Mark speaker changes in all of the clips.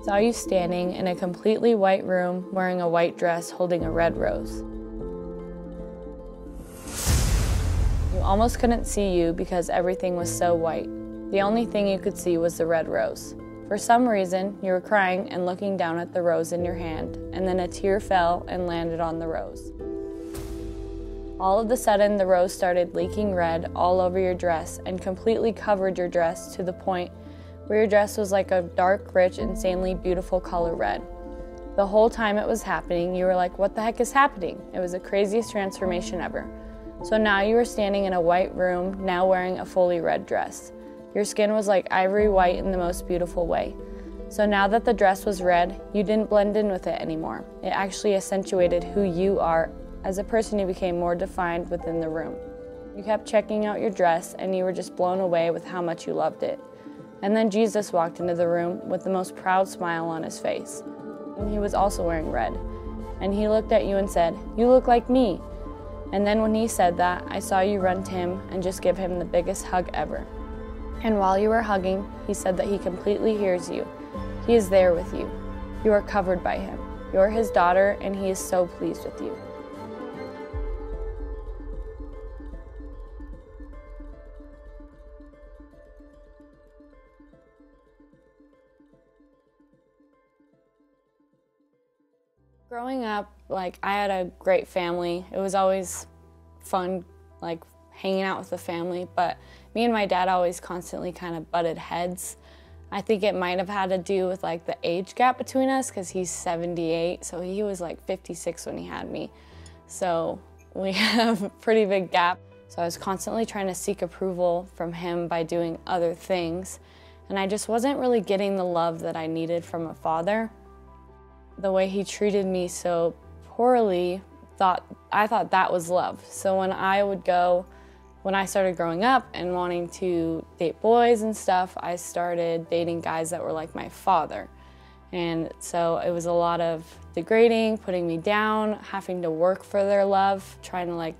Speaker 1: Saw you standing in a completely white room wearing a white dress holding a red rose. You almost couldn't see you because everything was so white. The only thing you could see was the red rose. For some reason, you were crying and looking down at the rose in your hand, and then a tear fell and landed on the rose. All of a sudden, the rose started leaking red all over your dress and completely covered your dress to the point where your dress was like a dark, rich, insanely beautiful color red. The whole time it was happening, you were like, what the heck is happening? It was the craziest transformation ever. So now you were standing in a white room, now wearing a fully red dress. Your skin was like ivory white in the most beautiful way. So now that the dress was red, you didn't blend in with it anymore. It actually accentuated who you are. As a person, you became more defined within the room. You kept checking out your dress, and you were just blown away with how much you loved it. And then Jesus walked into the room with the most proud smile on his face. And he was also wearing red. And he looked at you and said, "You look like me." And then when he said that, I saw you run to him and just give him the biggest hug ever. And while you were hugging, he said that he completely hears you. He is there with you. You are covered by him. You are his daughter, and he is so pleased with you. Growing up, I had a great family. It was always fun, hanging out with the family, but me and my dad always constantly kind of butted heads. I think it might have had to do with the age gap between us, because he's 78, so he was 56 when he had me. So we have a pretty big gap. So I was constantly trying to seek approval from him by doing other things, and I just wasn't really getting the love that I needed from a father. The way he treated me so poorly, I thought that was love. So when I started growing up and wanting to date boys and stuff, I started dating guys that were like my father. And so it was a lot of degrading, putting me down, having to work for their love, trying to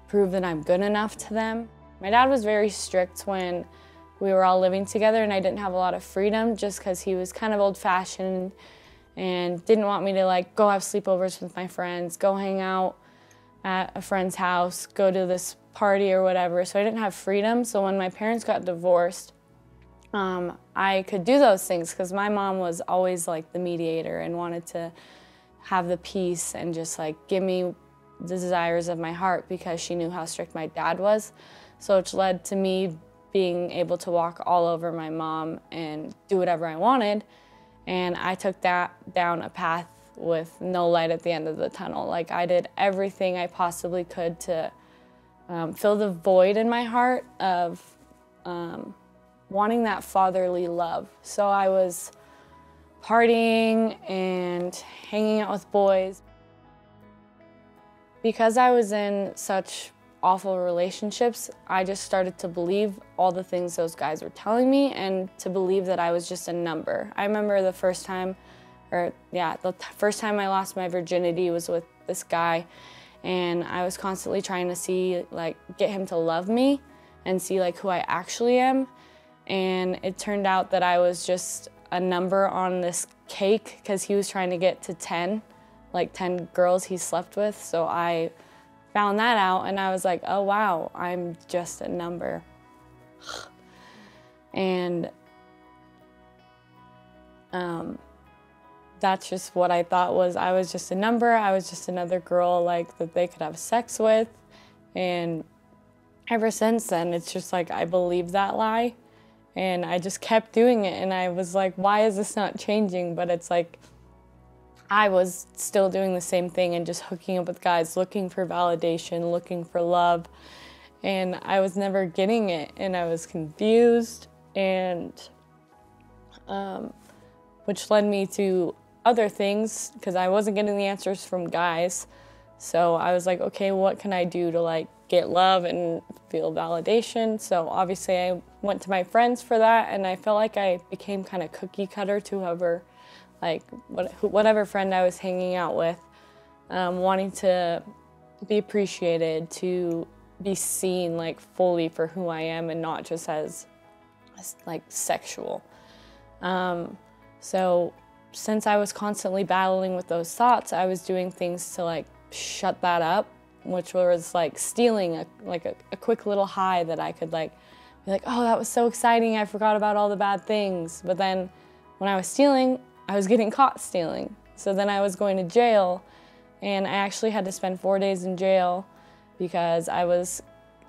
Speaker 1: prove that I'm good enough to them. My dad was very strict when we were all living together, and I didn't have a lot of freedom just because he was kind of old-fashioned and didn't want me to go have sleepovers with my friends, go hang out at a friend's house, go to this party or whatever. So I didn't have freedom. So when my parents got divorced, I could do those things because my mom was always the mediator and wanted to have the peace and just give me the desires of my heart, because she knew how strict my dad was. So it led to me being able to walk all over my mom and do whatever I wanted. And I took that down a path with no light at the end of the tunnel. I did everything I possibly could to fill the void in my heart of wanting that fatherly love. So I was partying and hanging out with boys. Because I was in such awful relationships, I just started to believe all the things those guys were telling me and to believe that I was just a number. I remember the first time I lost my virginity was with this guy, and I was constantly trying to see, get him to love me and see who I actually am. And it turned out that I was just a number on this cake because he was trying to get to 10 girls he slept with. So I found that out, and I was like, oh wow, I'm just a number. And that's just what I thought I was just a number. I was just another girl that they could have sex with. And ever since then, it's just I believed that lie, and I just kept doing it. And I was like, why is this not changing? But it's I was still doing the same thing and just hooking up with guys, looking for validation, looking for love. And I was never getting it, and I was confused, and which led me to other things because I wasn't getting the answers from guys. So I was like, okay, what can I do to get love and feel validation? So obviously I went to my friends for that, and I felt like I became kind of cookie cutter to whoever, whatever friend I was hanging out with, wanting to be appreciated, to be seen fully for who I am and not just as sexual. So since I was constantly battling with those thoughts, I was doing things to like shut that up, which was like stealing a quick little high that I could like be like, oh, that was so exciting, I forgot about all the bad things. But then when I was stealing, I was getting caught stealing. So then I was going to jail, and I actually had to spend 4 days in jail because I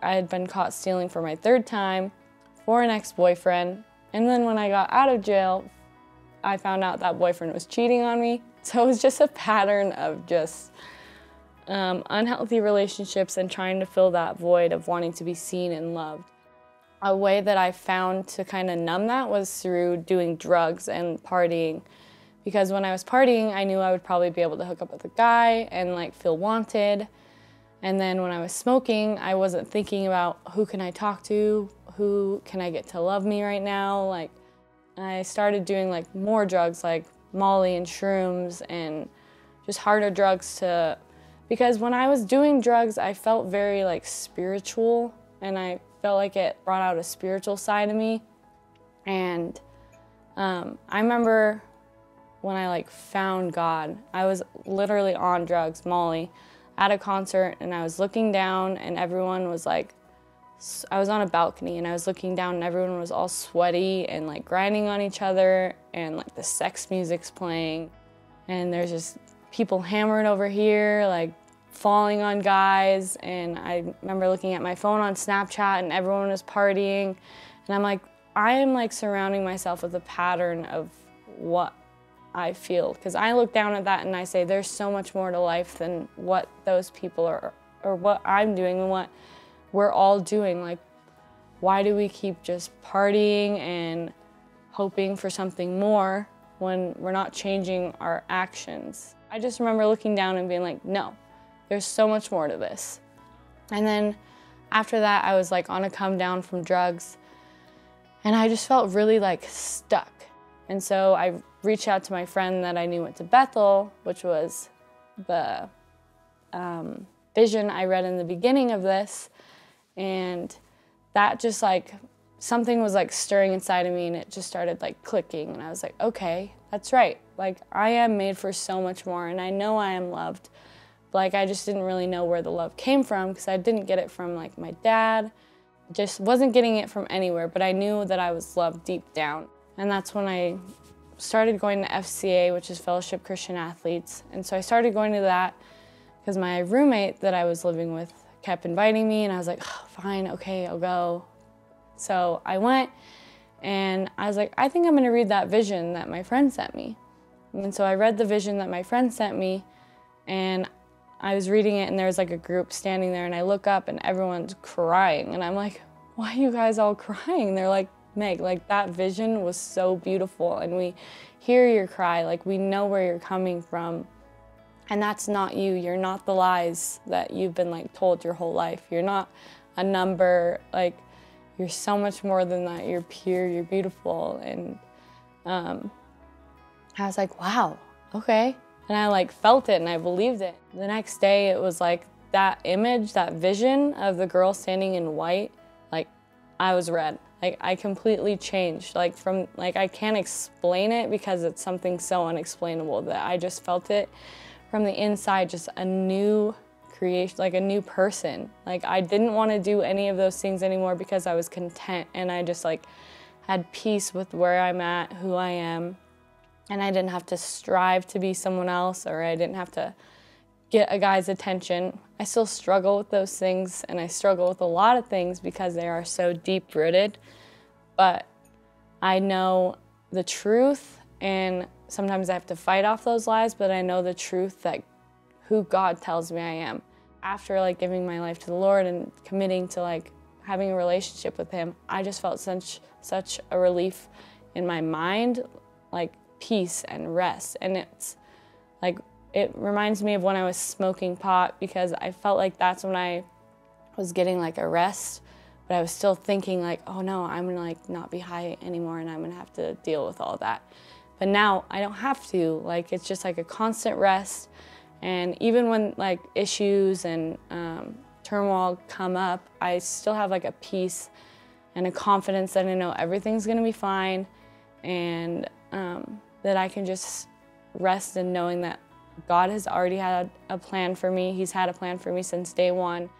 Speaker 1: had been caught stealing for my 3rd time for an ex-boyfriend. And then when I got out of jail, I found out that boyfriend was cheating on me. So it was just a pattern of just unhealthy relationships and trying to fill that void of wanting to be seen and loved. A way that I found to kind of numb that was through doing drugs and partying. Because when I was partying, I knew I would probably be able to hook up with a guy and like feel wanted. And then when I was smoking, I wasn't thinking about who can I talk to, who can I get to love me right now. Like, I started doing like more drugs like Molly and shrooms and just harder drugs because when I was doing drugs, I felt very like spiritual, and I felt like it brought out a spiritual side of me. And I remember when I like found God, I was literally on drugs, Molly, at a concert, and I was looking down and everyone was like, I was on a balcony and I was looking down and everyone was all sweaty and like grinding on each other, and like the sex music's playing, and there's just people hammered over here, like falling on guys. And I remember looking at my phone on Snapchat and everyone was partying, and I'm like, I am like surrounding myself with a pattern of what I feel, because I look down at that and I say there's so much more to life than what those people are or what I'm doing and what we're all doing. Like, why do we keep just partying and hoping for something more when we're not changing our actions? I just remember looking down and being like, no, there's so much more to this. And then after that, I was like on a come down from drugs, and I just felt really like stuck. And so I reached out to my friend that I knew went to Bethel, which was the vision I read in the beginning of this. And that just like, something was like stirring inside of me, and it just started like clicking. And I was like, okay, that's right. Like, I am made for so much more, and I know I am loved. But like, I just didn't really know where the love came from, because I didn't get it from like my dad. Just wasn't getting it from anywhere, but I knew that I was loved deep down. And that's when I started going to FCA, which is Fellowship Christian Athletes. And so I started going to that because my roommate that I was living with kept inviting me, and I was like, oh, fine, okay, I'll go. So I went, and I was like, I think I'm gonna read that vision that my friend sent me. And so I read the vision that my friend sent me, and I was reading it, and there was like a group standing there, and I look up and everyone's crying, and I'm like, why are you guys all crying? They're like, Meg, like, that vision was so beautiful, and we hear your cry, like, we know where you're coming from. And that's not you. You're not the lies that you've been like told your whole life. You're not a number. Like, you're so much more than that. You're pure, you're beautiful. And I was like, wow, okay. And I like felt it and I believed it. The next day it was like that image, that vision of the girl standing in white, like, I was red. Like, I completely changed. Like, from, like, I can't explain it because it's something so unexplainable that I just felt it from the inside, just a new creation, like a new person. Like, I didn't want to do any of those things anymore because I was content, and I just like had peace with where I'm at, who I am, and I didn't have to strive to be someone else, or I didn't have to get a guy's attention. I still struggle with those things, and I struggle with a lot of things because they are so deep-rooted, but I know the truth, and sometimes I have to fight off those lies, but I know the truth that who God tells me I am. After like giving my life to the Lord and committing to like having a relationship with Him, I just felt such a relief in my mind, like peace and rest. And it's like, it reminds me of when I was smoking pot, because I felt like that's when I was getting like a rest, but I was still thinking like, oh no, I'm gonna like not be high anymore, and I'm gonna have to deal with all that. But now I don't have to. Like, it's just like a constant rest. And even when like issues and turmoil come up, I still have like a peace and a confidence that I know everything's gonna be fine, and that I can just rest in knowing that God has already had a plan for me. He's had a plan for me since day one.